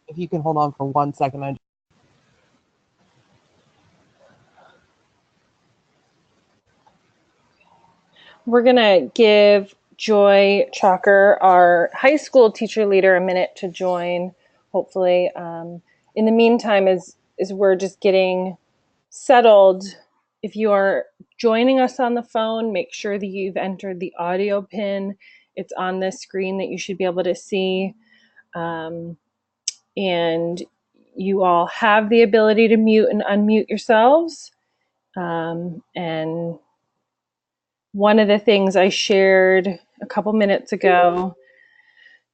if you can hold on for 1 second. We're going to give Joy Chalker, our high school teacher leader, a minute to join, hopefully. In the meantime, as we're just getting settled, if you are joining us on the phone, make sure that you've entered the audio pin. It's on this screen that you should be able to see. And you all have the ability to mute and unmute yourselves. And one of the things I shared a couple minutes ago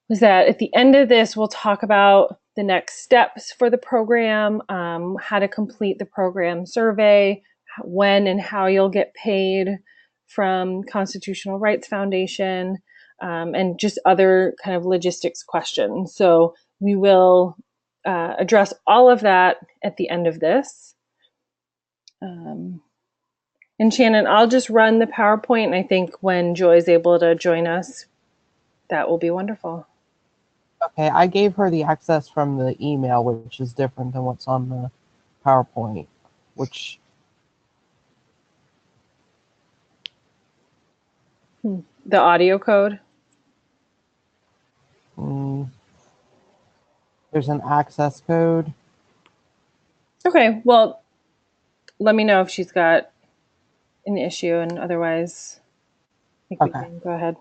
was that at the end of this, we'll talk about the next steps for the program, how to complete the program survey, when and how you'll get paid from Constitutional Rights Foundation, and just other kind of logistics questions. So we will address all of that at the end of this. And Shannon, I'll just run the PowerPoint, and I think when Joy's able to join us, that will be wonderful. Okay, I gave her the access from the email, which is different than what's on the PowerPoint, which... The audio code? There's an access code. Okay, well, let me know if she's got an issue, and otherwise, I think we can go ahead.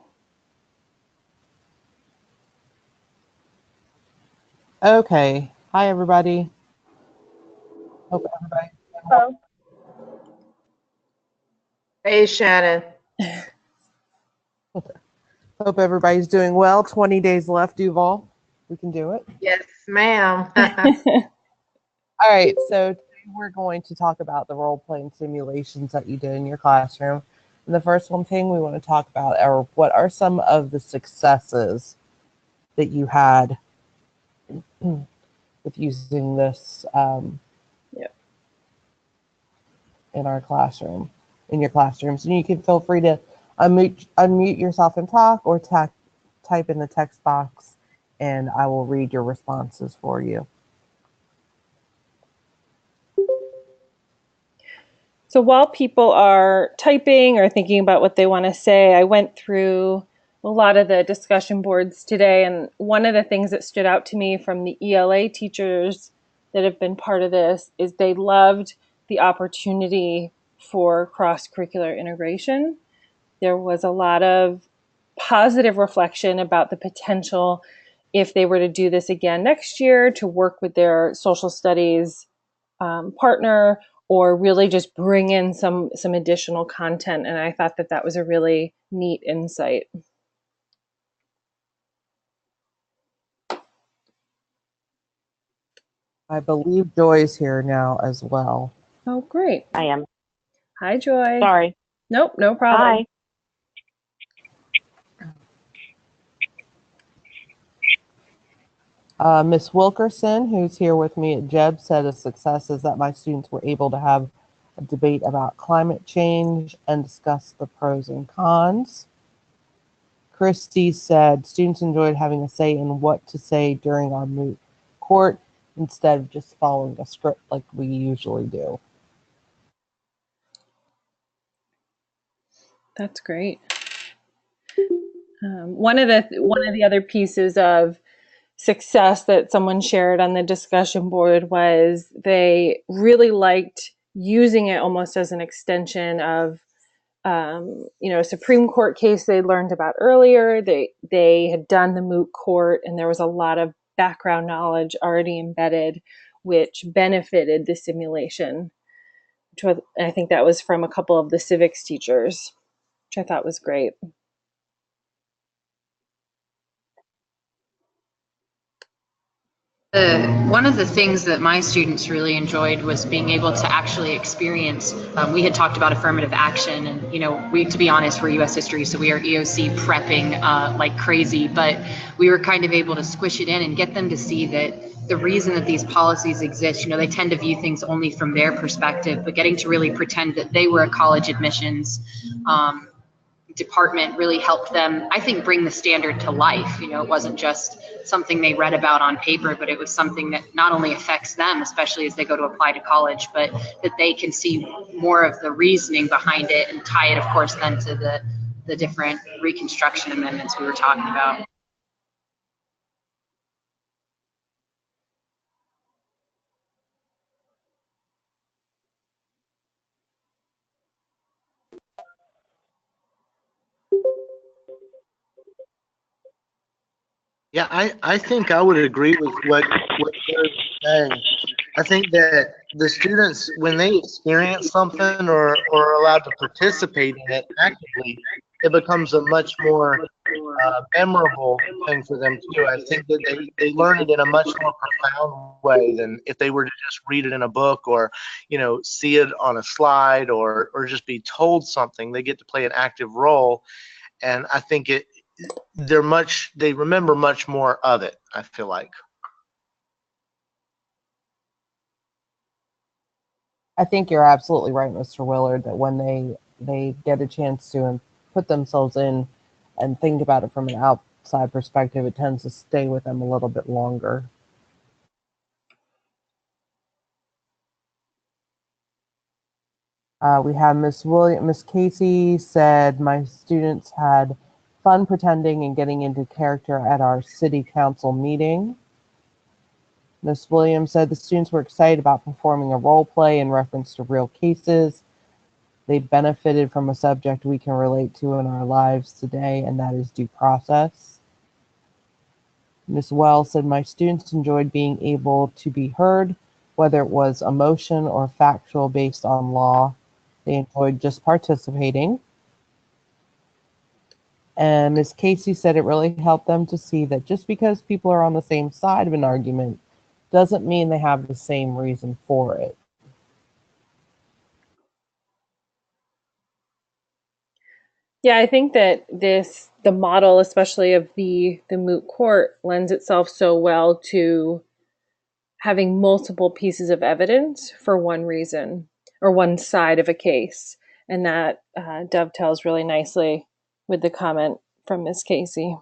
Okay. Hi, everybody. Hope everybody. Hello. Hey, Shannon. Hope everybody's doing well. 20 days left, Duval. We can do it. Yes, ma'am. All right, so today we're going to talk about the role-playing simulations that you did in your classroom. And the first one thing we want to talk about are what are some of the successes that you had with using this in our classroom, in your classrooms. And you can feel free to unmute yourself and talk, or type in the text box, and I will read your responses for you. So while people are typing or thinking about what they want to say, I went through a lot of the discussion boards today, and one of the things that stood out to me from the ELA teachers that have been part of this is they loved the opportunity for cross-curricular integration. There was a lot of positive reflection about the potential, if they were to do this again next year, to work with their social studies partner, or really just bring in some additional content. And I thought that was a really neat insight. I believe Joy's here now as well. Oh, great. I am. Hi, Joy. Sorry. Nope, no problem. Hi. Miss Wilkerson, who's here with me at JEB, said a success is that my students were able to have a debate about climate change and discuss the pros and cons. Christy said students enjoyed having a say in what to say during our moot court instead of just following a script like we usually do. That's great. One of the other pieces of success that someone shared on the discussion board was they really liked using it almost as an extension of a Supreme Court case they learned about earlier. They had done the moot court, and there was a lot of background knowledge already embedded, which benefited the simulation. I think that was from a couple of the civics teachers, which I thought was great. One of the things that my students really enjoyed was being able to actually experience, we had talked about affirmative action, and to be honest, we're US history, so we are EOC prepping like crazy, but we were kind of able to squish it in and get them to see that the reason that these policies exist, they tend to view things only from their perspective, but getting to really pretend that they were a college admissions department really helped them, I think, bring the standard to life. You know, it wasn't just something they read about on paper, but it was something that not only affects them, especially as they go to apply to college, but that they can see more of the reasoning behind it and tie it, of course, then to the different Reconstruction amendments we were talking about. Yeah, I think I would agree with what you're saying. I think that the students, when they experience something or are allowed to participate in it actively, it becomes a much more memorable thing for them to do. I think that they learn it in a much more profound way than if they were to just read it in a book or, see it on a slide or just be told something. They get to play an active role, and I think they remember much more of it, I feel like. I think you're absolutely right, Mr. Willard, that when they get a chance to put themselves in and think about it from an outside perspective, it tends to stay with them a little bit longer. We have Miss Casey said, my students had fun pretending and getting into character at our city council meeting. Miss Williams said the students were excited about performing a role play in reference to real cases. They benefited from a subject we can relate to in our lives today, and that is due process. Ms. Wells said, my students enjoyed being able to be heard, whether it was emotion or factual based on law. They enjoyed just participating. And Ms. Casey said it really helped them to see that just because people are on the same side of an argument doesn't mean they have the same reason for it. Yeah, I think that the model, especially of the moot court, lends itself so well to having multiple pieces of evidence for one reason or one side of a case. And that dovetails really nicely with the comment from Ms. Casey.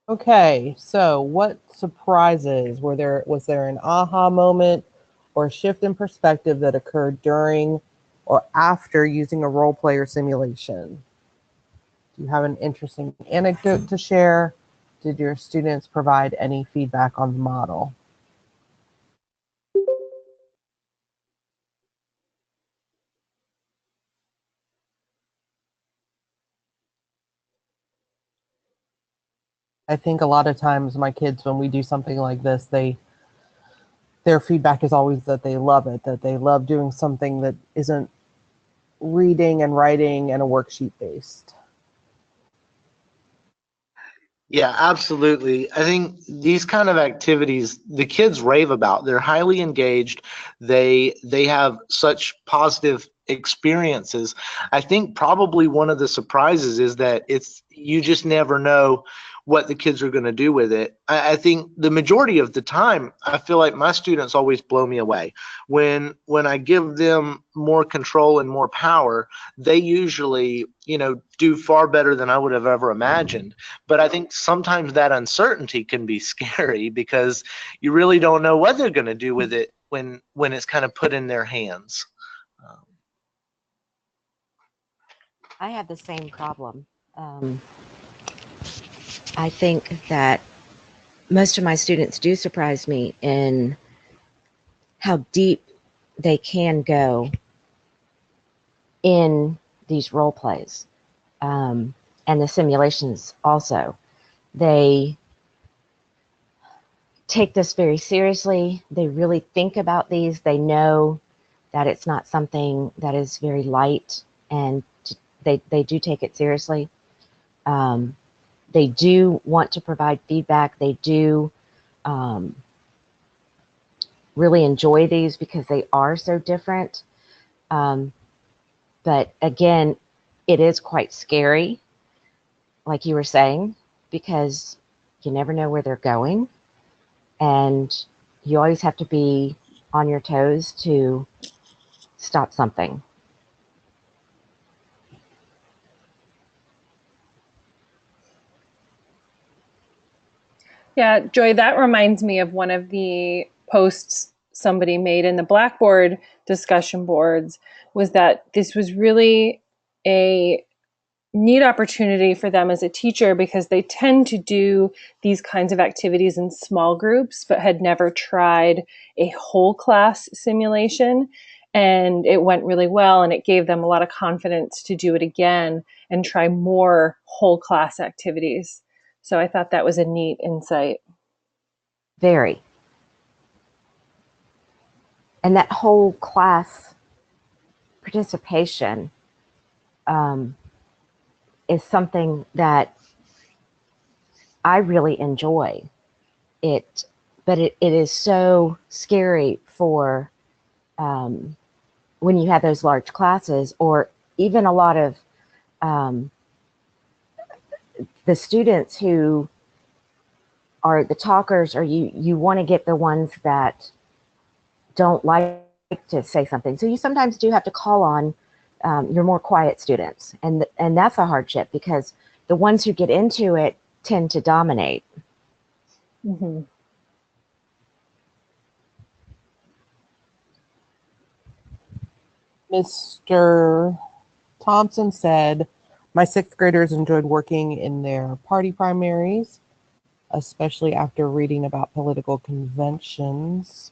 Okay, so what surprises was there an aha moment or shift in perspective that occurred during or after using a role play or simulation? Do you have an interesting anecdote to share? Did your students provide any feedback on the model? I think a lot of times my kids, when we do something like this, their feedback is always that they love it, that they love doing something that isn't reading and writing and a worksheet based. Yeah, absolutely. I think these kind of activities the kids rave about. They're highly engaged. They have such positive experiences. I think probably one of the surprises is that you just never know what the kids are going to do with it. I think the majority of the time, I feel like my students always blow me away. When I give them more control and more power, they usually, do far better than I would have ever imagined. But I think sometimes that uncertainty can be scary because you really don't know what they're going to do with it when it's kind of put in their hands. I have the same problem. I think that most of my students do surprise me in how deep they can go in these role plays, and the simulations also. They take this very seriously. They really think about these. They know that it's not something that is very light, and they do take it seriously. They do want to provide feedback. They do really enjoy these because they are so different. But again, it is quite scary, like you were saying, because You never know where they're going, and you always have to be on your toes to stop something. Yeah, Joy, that reminds me of one of the posts somebody made in the Blackboard discussion boards, was that this was really a neat opportunity for them as a teacher, because they tend to do these kinds of activities in small groups but had never tried a whole class simulation. And it went really well, and it gave them a lot of confidence to do it again and try more whole class activities. So I thought that was a neat insight. Very. And that whole class participation is something that I really enjoy. But it is so scary for when you have those large classes, or even a lot of the students who are the talkers, or you want to get the ones that don't like to say something. So you sometimes do have to call on your more quiet students, and that's a hardship, because the ones who get into it tend to dominate. Mm-hmm. Mr. Thompson said, my sixth graders enjoyed working in their party primaries, especially after reading about political conventions.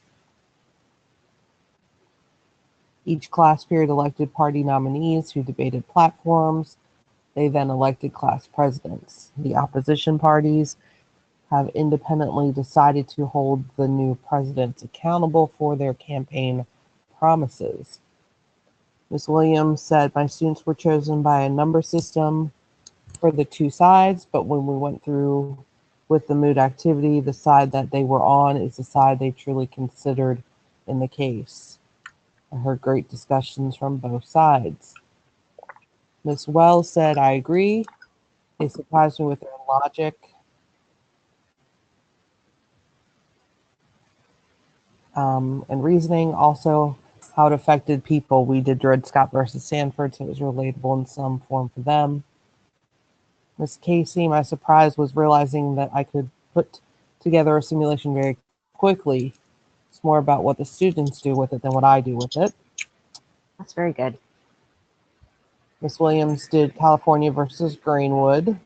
Each class period elected party nominees who debated platforms. They then elected class presidents. The opposition parties have independently decided to hold the new presidents accountable for their campaign promises. Ms. Williams said, my students were chosen by a number system for the two sides, but when we went through with the mood activity, the side that they were on is the side they truly considered in the case. I heard great discussions from both sides. Ms. Wells said, I agree. They surprised me with their logic. And reasoning, also how it affected people. We did Dred Scott versus Sanford, so it was relatable in some form for them. Ms. Casey, my surprise was realizing that I could put together a simulation very quickly. It's more about what the students do with it than what I do with it. That's very good. Ms. Williams did California versus Greenwood.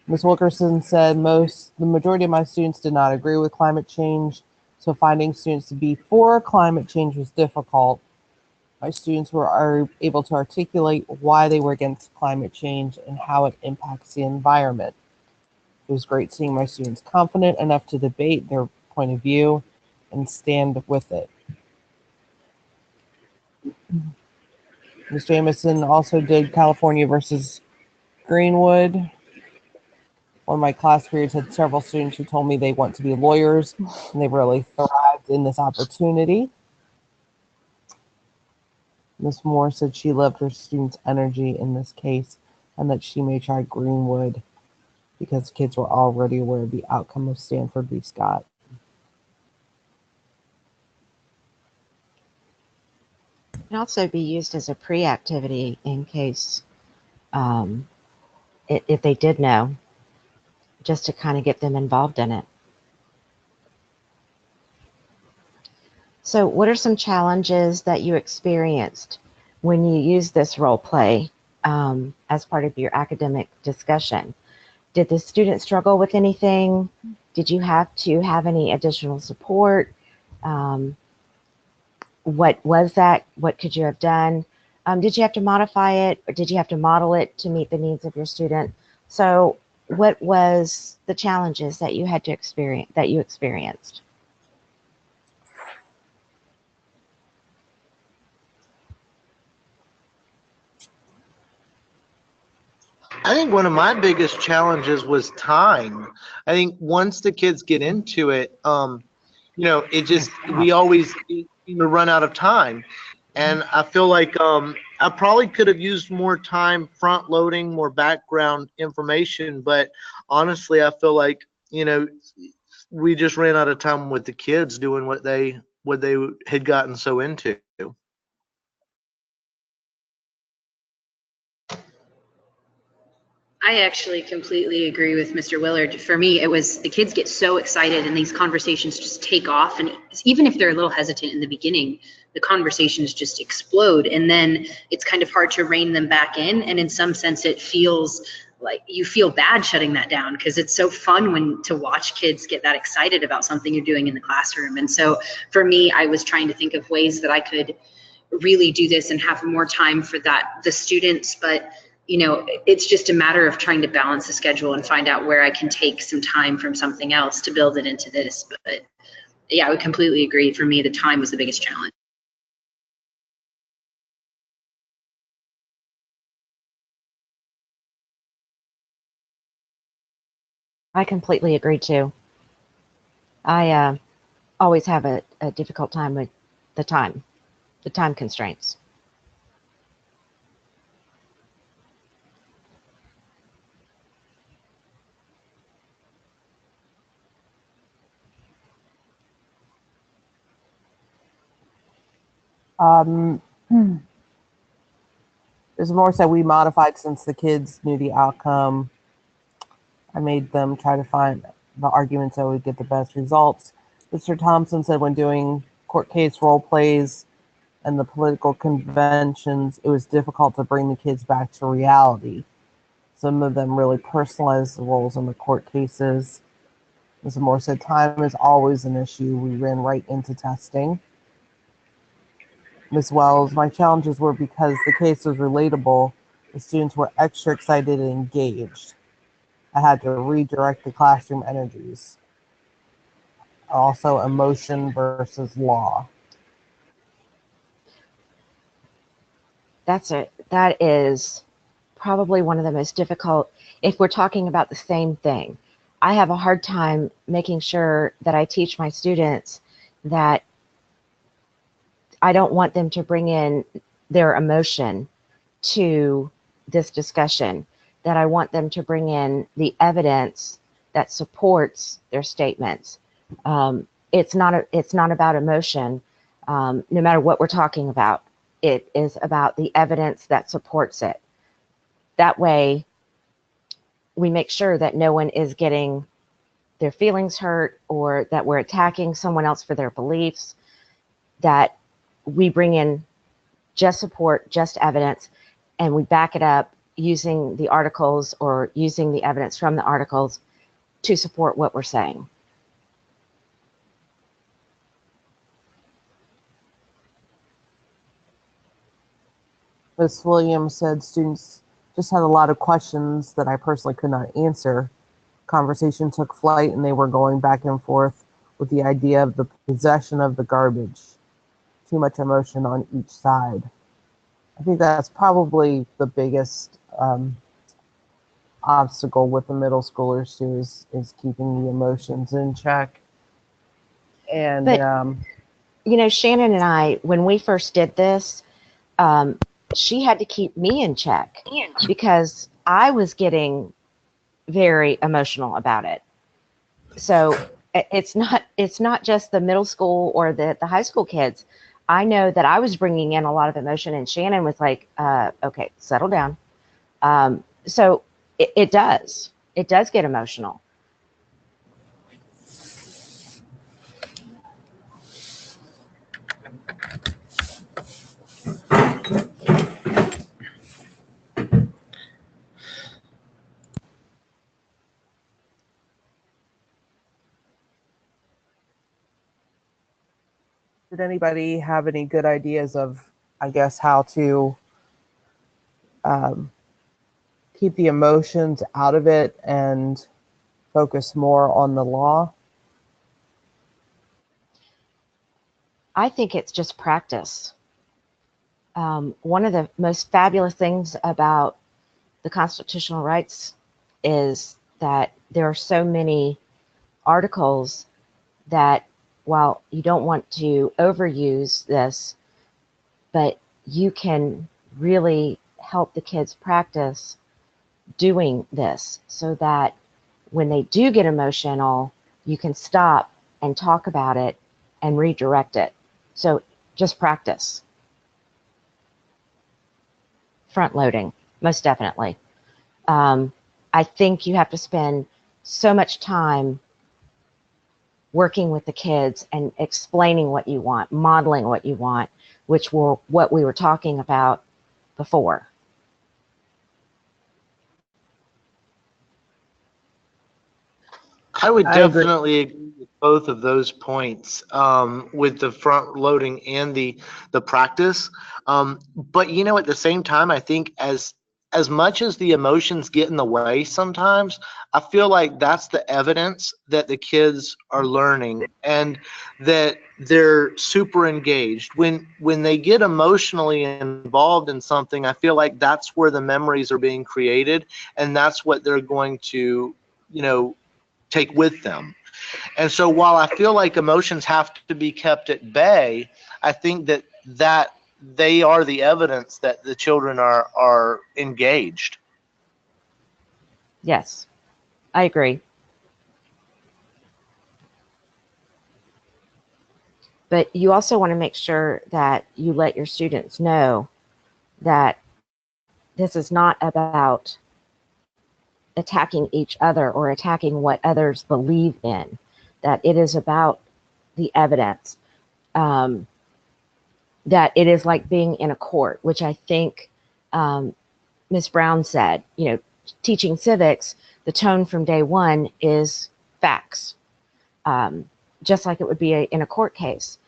Ms. Wilkerson said, the majority of my students did not agree with climate change, so finding students to be for climate change was difficult. My students were able to articulate why they were against climate change and how it impacts the environment. It was great seeing my students confident enough to debate their point of view and stand with it. Ms. Jamison also did California versus Greenwood. One of my class periods had several students who told me they want to be lawyers, and they really thrived in this opportunity. Ms. Moore said she loved her students' energy in this case, and that she may try Greenwood because kids were already aware of the outcome of Stanford v. Scott. It can also be used as a pre-activity in case if they did know, just to kind of get them involved in it. So what are some challenges that you experienced when you used this role play as part of your academic discussion? Did the students struggle with anything? Did you have to have any additional support? What was that? What could you have done? Did you have to modify it, or did you have to model it to meet the needs of your student? So what was the challenges that you had to experience, that you experienced? I think one of my biggest challenges was time. I think once the kids get into it, it just, we always run out of time. And I feel like I probably could have used more time front loading, more background information. But honestly, I feel like, we just ran out of time with the kids doing what they had gotten so into. I actually completely agree with Mr. Willard. For me, it was the kids get so excited and these conversations just take off. And even if they're a little hesitant in the beginning, the conversations just explode. And then it's kind of hard to rein them back in. And in some sense, it feels like you feel bad shutting that down because it's so fun to watch kids get that excited about something you're doing in the classroom. And so for me, I was trying to think of ways that I could really do this and have more time for the students. But it's just a matter of trying to balance the schedule and find out where I can take some time from something else to build it into this. But yeah, I would completely agree. For me, the time was the biggest challenge. I completely agree too. I always have a difficult time with the time constraints. Um, There's more so we modified since the kids knew the outcome. I made them try to find the arguments that would get the best results. Mr. Thompson said when doing court case role plays and the political conventions, it was difficult to bring the kids back to reality. Some of them really personalized the roles in the court cases. Mr. Moore said time is always an issue. We ran right into testing. Ms. Wells, my challenges were because the case was relatable, the students were extra excited and engaged. I had to redirect the classroom energies. Also, emotion versus law. That is probably one of the most difficult, if we're talking about the same thing. I have a hard time making sure that I teach my students that I don't want them to bring in their emotion to this discussion, that I want them to bring in the evidence that supports their statements. It's not about emotion, no matter what we're talking about. It is about the evidence that supports it. That way, we make sure that no one is getting their feelings hurt or that we're attacking someone else for their beliefs, that we bring in just support, just evidence, and we back it up using the articles or using the evidence from the articles to support what we're saying. Ms. Williams said students just had a lot of questions that I personally could not answer. Conversation took flight and they were going back and forth with the idea of the possession of the garbage. Too much emotion on each side. I think that's probably the biggest obstacle with the middle schoolers too, is keeping the emotions in check. And but, Shannon and I, when we first did this, she had to keep me in check because I was getting very emotional about it. So it's not just the middle school or the high school kids. I know that I was bringing in a lot of emotion, and Shannon was like, okay, settle down. So it does get emotional. did anybody have any good ideas of, I guess, how to keep the emotions out of it and focus more on the law? I think it's just practice. One of the most fabulous things about the constitutional rights is that there are so many articles that while you don't want to overuse this, but you can really help the kids practice doing this so that when they do get emotional, you can stop and talk about it and redirect it. So just practice. Front loading, most definitely. I think you have to spend so much time working with the kids and explaining what you want, modeling what you want, which were what we were talking about before. I would I agree. definitely agree with both of those points, with the front loading and the practice. But at the same time, I think as much as the emotions get in the way sometimes, I feel like that's the evidence that the kids are learning and that they're super engaged. When they get emotionally involved in something, I feel like that's where the memories are being created, and that's what they're going to, take with them. And so while I feel like emotions have to be kept at bay, I think that they are the evidence that the children are engaged. Yes, I agree. But you also want to make sure that you let your students know that this is not about attacking each other or attacking what others believe in, that it is about the evidence, that it is like being in a court, which I think Ms. Brown said, teaching civics, the tone from day one is facts, just like it would be in a court case.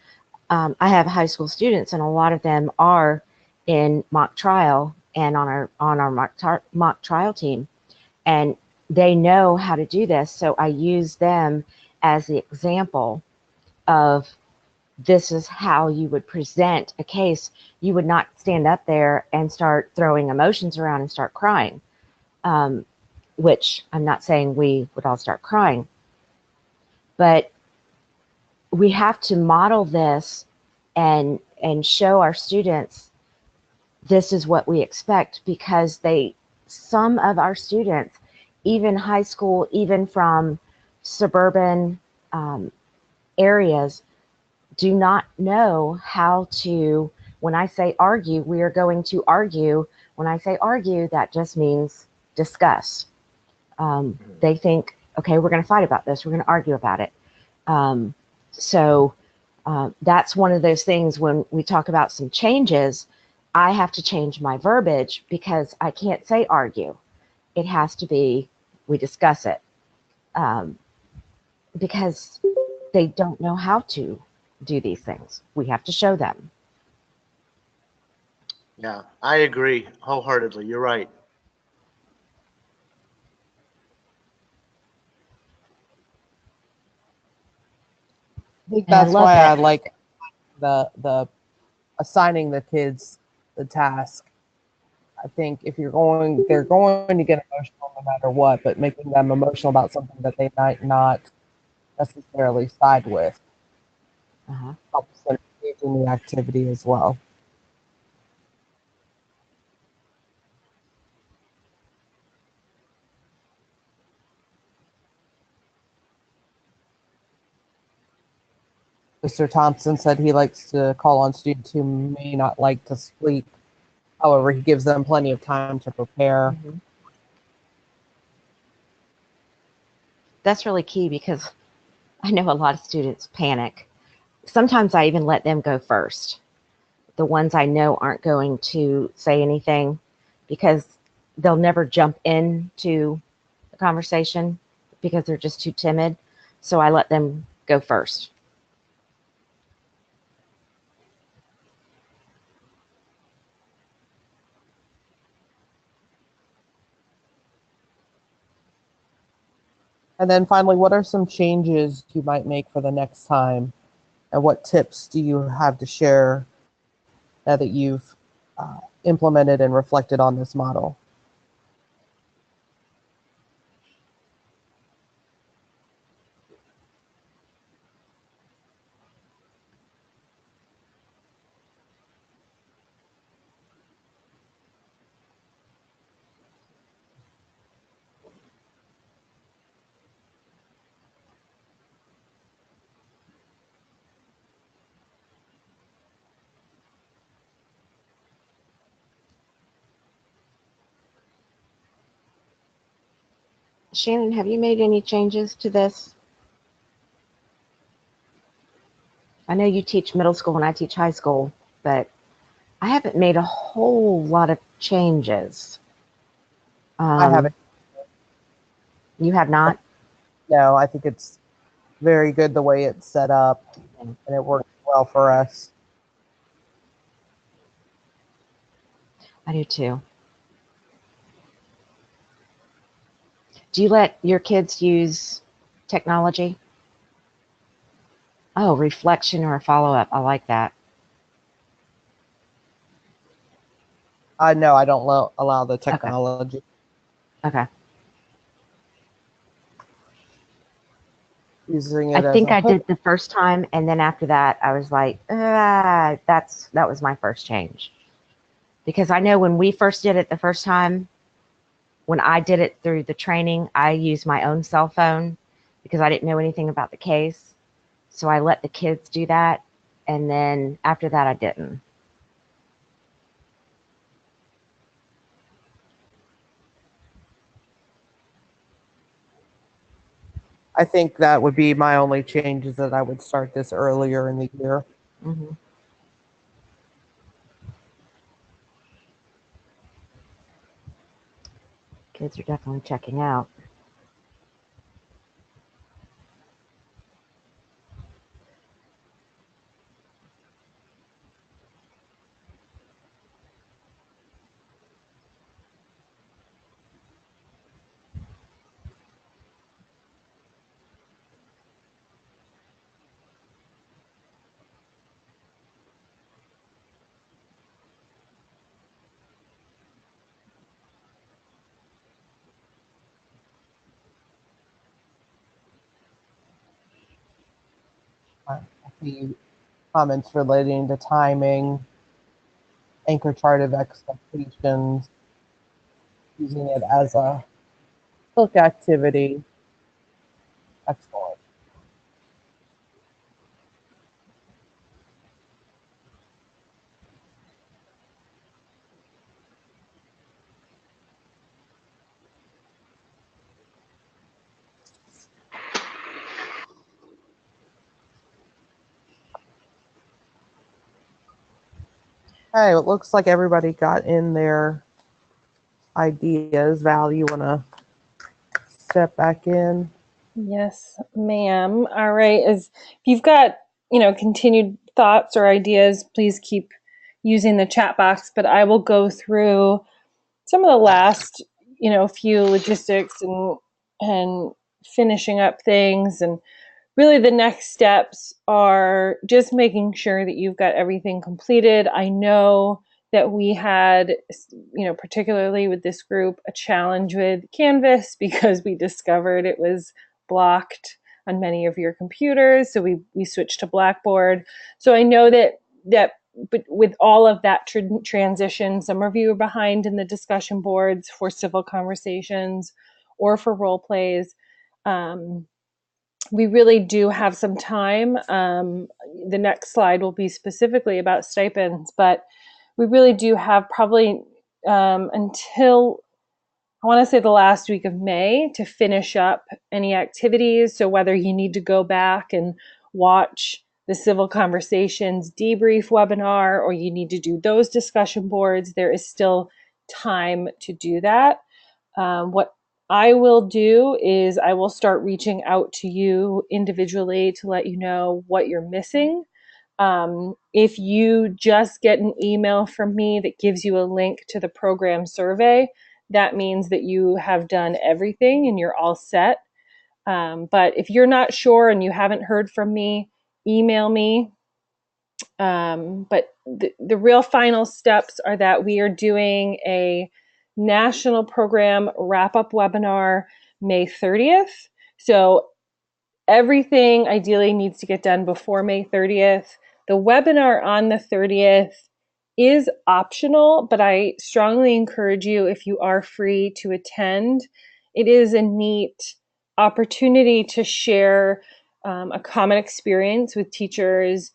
I have high school students, and a lot of them are in mock trial and on our mock trial team, and they know how to do this. So I use them as the example of this is how you would present a case. You would not stand up there and start throwing emotions around and start crying, which I'm not saying we would all start crying, but we have to model this and show our students this is what we expect, because some of our students, even high school, even from suburban areas, do not know how to, when I say argue, we are going to argue. When I say argue, that just means discuss. They think, okay, we're going to fight about this. We're going to argue about it. So that's one of those things when we talk about some changes, I have to change my verbiage because I can't say argue. It has to be, we discuss it, because they don't know how to do these things. We have to show them. Yeah, I agree wholeheartedly. You're right. I think And I that's love why I that. like the assigning the kids the task. I think if they're going to get emotional no matter what, but making them emotional about something that they might not necessarily side with Uh-huh. helps them engage in the activity as well. Mr. Thompson said he likes to call on students who may not like to sleep. However, he gives them plenty of time to prepare. Mm-hmm. That's really key, because I know a lot of students panic. Sometimes I even let them go first. The ones I know aren't going to say anything, because they'll never jump into the conversation because they're just too timid. So I let them go first. And then finally, what are some changes you might make for the next time? And what tips do you have to share now that you've implemented and reflected on this model? Shannon, have you made any changes to this? I know you teach middle school and I teach high school, but I haven't made a whole lot of changes. I haven't. You have not? No, I think it's very good the way it's set up, and it works well for us. I do too. Do you let your kids use technology? Oh, reflection or a follow-up. I like that. No, I don't allow the technology. Okay. Using it I as think a I hook. did the first time, and then after that, I was like, that was my first change. Because I know when we first did it the first time, when I did it through the training, I used my own cell phone because I didn't know anything about the case. So I let the kids do that, and then after that, I didn't. I think that would be my only change, is that I would start this earlier in the year. Mm-hmm. Kids are definitely checking out. A few comments relating to timing, anchor chart of expectations, using it as a hook activity. Excellent. Okay, it looks like everybody got in their ideas. Val, you want to step back in? Yes, ma'am. All right. If you've got, continued thoughts or ideas, please keep using the chat box, but I will go through some of the last, few logistics and finishing up things. And really the next steps are just making sure that you've got everything completed. I know that we had, particularly with this group, a challenge with Canvas because we discovered it was blocked on many of your computers. So we switched to Blackboard. So I know that but with all of that transition, some of you are behind in the discussion boards for civil conversations or for role plays. We really do have some time. The next slide will be specifically about stipends, but we really do have probably until, I want to say, the last week of May to finish up any activities. So whether you need to go back and watch the Civil Conversations debrief webinar, or you need to do those discussion boards, there is still time to do that. What I will do is I will start reaching out to you individually to let you know what you're missing. If you just get an email from me that gives you a link to the program survey, that means that you have done everything and you're all set. But if you're not sure and you haven't heard from me, email me. But the real final steps are that we are doing a national program wrap-up webinar May 30th. So everything ideally needs to get done before May 30th. The webinar on the 30th is optional, but I strongly encourage you, if you are free, to attend. It is a neat opportunity to share a common experience with teachers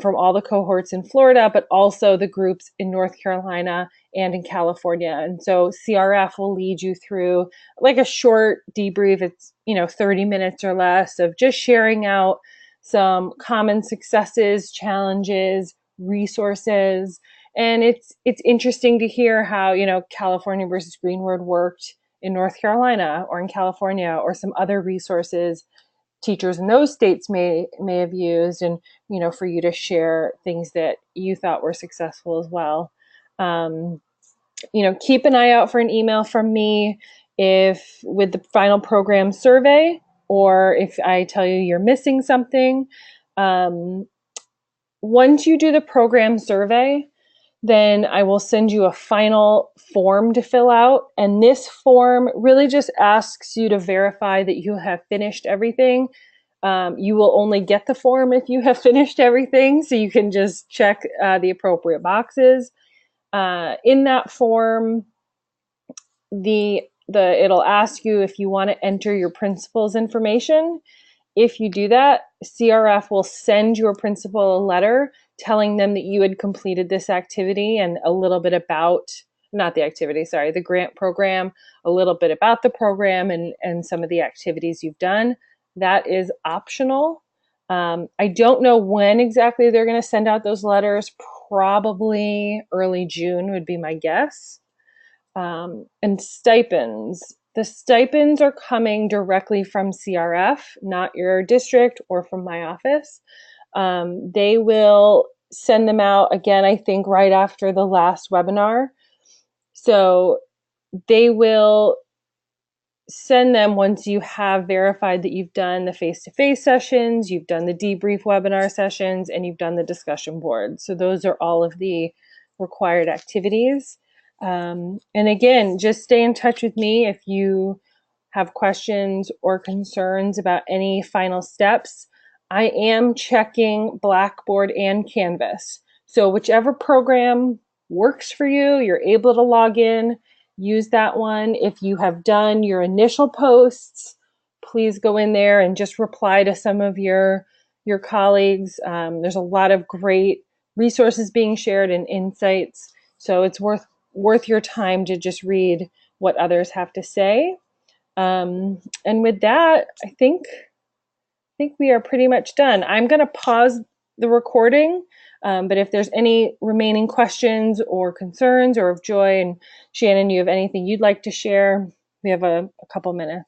from all the cohorts in Florida, but also the groups in North Carolina and in California. And so CRF will lead you through like a short debrief. It's, 30 minutes or less of just sharing out some common successes, challenges, resources. And it's interesting to hear how, California versus Greenwood worked in North Carolina or in California, or some other resources teachers in those states may have used, and for you to share things that you thought were successful as well. Keep an eye out for an email from me if with the final program survey, or if I tell you you're missing something. Once you do the program survey, then I will send you a final form to fill out. And this form really just asks you to verify that you have finished everything. You will only get the form if you have finished everything, so you can just check the appropriate boxes. In that form, it'll ask you if you want to enter your principal's information. If you do that, CRF will send your principal a letter telling them that you had completed this activity and a little bit about, not the activity, sorry, the grant program, a little bit about the program and some of the activities you've done. That is optional. I don't know when exactly they're going to send out those letters. Probably early June would be my guess. And stipends. The stipends are coming directly from CRF, not your district or from my office. They will send them out again, I think, right after the last webinar. So they will send them once you have verified that you've done the face-to-face sessions, you've done the debrief webinar sessions, and you've done the discussion board. So those are all of the required activities. And again, just stay in touch with me if you have questions or concerns about any final steps. I am checking Blackboard and Canvas. So whichever program works for you, you're able to log in, use that one. If you have done your initial posts, please go in there and just reply to some of your colleagues. There's a lot of great resources being shared and insights. So it's worth your time to just read what others have to say. And with that, I think we are pretty much done. I'm going to pause the recording, but if there's any remaining questions or concerns, or if Joy and Shannon, you have anything you'd like to share, we have a couple minutes.